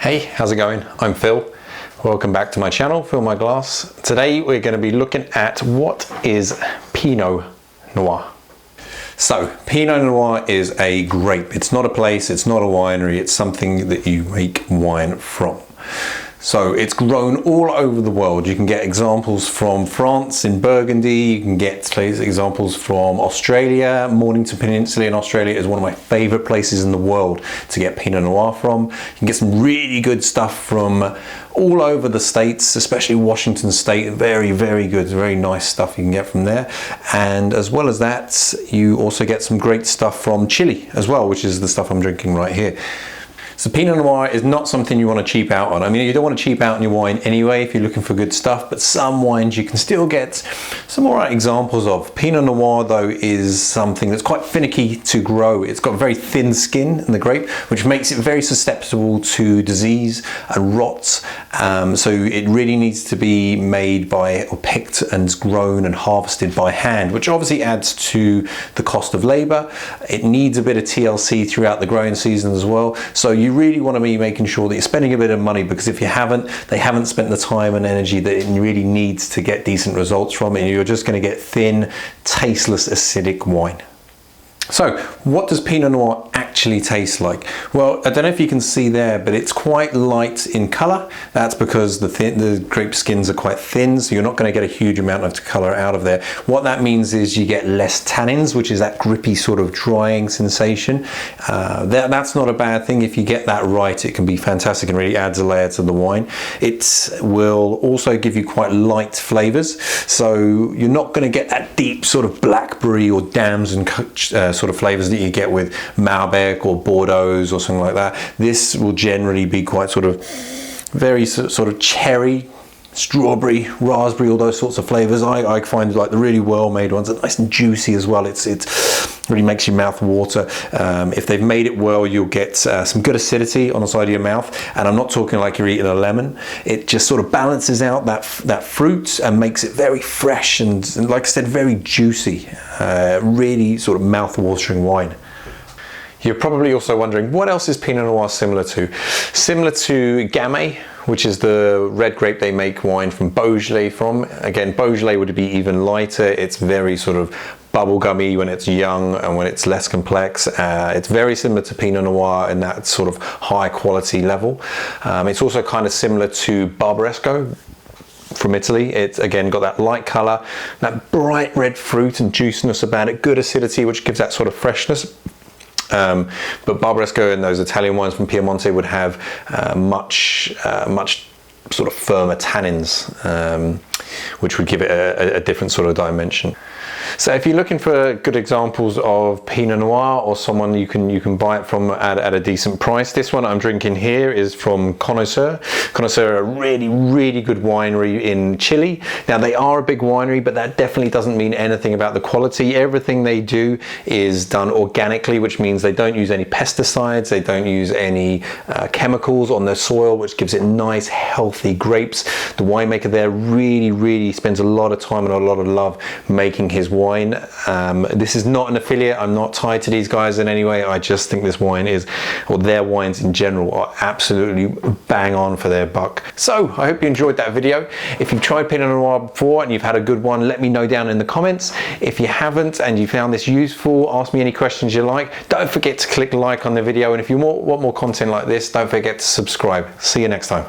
Hey, how's it going? I'm Phil. Welcome back to my channel, Fill My Glass. Today we're going to be looking at what is Pinot Noir. So, Pinot Noir is a grape. It's not a place, it's not a winery, it's something that you make wine from. So it's grown all over the world. You can get examples from France in Burgundy, you can get examples from Australia. Mornington Peninsula in Australia is one of my favorite places in the world to get Pinot Noir from. You can get some really good stuff from all over the states, especially Washington State. Very, very good, very nice stuff you can get from there. And as well as that, you also get some great stuff from Chile as well, which is the stuff I'm drinking right here. So Pinot Noir is not something you want to cheap out on. I mean, you don't want to cheap out on your wine anyway if you're looking for good stuff, but some wines you can still get some alright examples of. Pinot Noir though is something that's quite finicky to grow. It's got very thin skin in the grape, which makes it very susceptible to disease and rot. So it really needs to be made by, or picked and grown and harvested by hand, which obviously adds to the cost of labor. It needs a bit of TLC throughout the growing season as well. So you really want to be making sure that you're spending a bit of money, because if you haven't, they haven't spent the time and energy that it really needs to get decent results from it, and you're just going to get thin, tasteless, acidic wine. So what does Pinot Noir actually taste like? Well, I don't know if you can see there, but it's quite light in color. That's because the grape skins are quite thin, so you're not going to get a huge amount of color out of there. What that means is you get less tannins, which is that grippy sort of drying sensation. That's not a bad thing. If you get that right, it can be fantastic and really adds a layer to the wine. It will also give you quite light flavors, so you're not going to get that deep sort of blackberry or damson sort of flavors that you get with Malbec or Bordeaux or something like that. This will generally be quite sort of very sort of cherry, strawberry, raspberry, all those sorts of flavors. I find like the really well made ones are nice and juicy as well. It's really makes your mouth water. If they've made it well, you'll get some good acidity on the side of your mouth, and I'm not talking like you're eating a lemon. It just sort of balances out that fruit and makes it very fresh and like I said, very juicy. Really sort of mouth-watering wine. You're probably also wondering, what else is Pinot Noir similar to? Similar to Gamay, which is the red grape they make wine from Beaujolais from. Again, Beaujolais would be even lighter. It's very sort of bubblegummy when it's young and when it's less complex. It's very similar to Pinot Noir in that sort of high quality level. It's also kind of similar to Barbaresco from Italy. It's again got that light color, that bright red fruit and juiciness about it, good acidity, which gives that sort of freshness. But Barbaresco and those Italian wines from Piemonte would have much sort of firmer tannins, which would give it a different sort of dimension. So if you're looking for good examples of Pinot Noir or someone you can buy it from at a decent price, this one I'm drinking here is from Connoisseur. Connoisseur are a really good winery in Chile. Now they are a big winery, but that definitely doesn't mean anything about the quality. Everything they do is done organically, which means they don't use any pesticides, they don't use any chemicals on their soil, which gives it nice healthy grapes. The winemaker there really spends a lot of time and a lot of love making his wine. This is not an affiliate. I'm not tied to these guys in any way. I just think this wine is, or their wines in general, are absolutely bang on for their buck. So I hope you enjoyed that video. If you've tried Pinot Noir before and you've had a good one, let me know down in the comments. If you haven't and you found this useful, ask me any questions you like. Don't forget to click like on the video, and if you want more content like this, don't forget to subscribe. See you next time.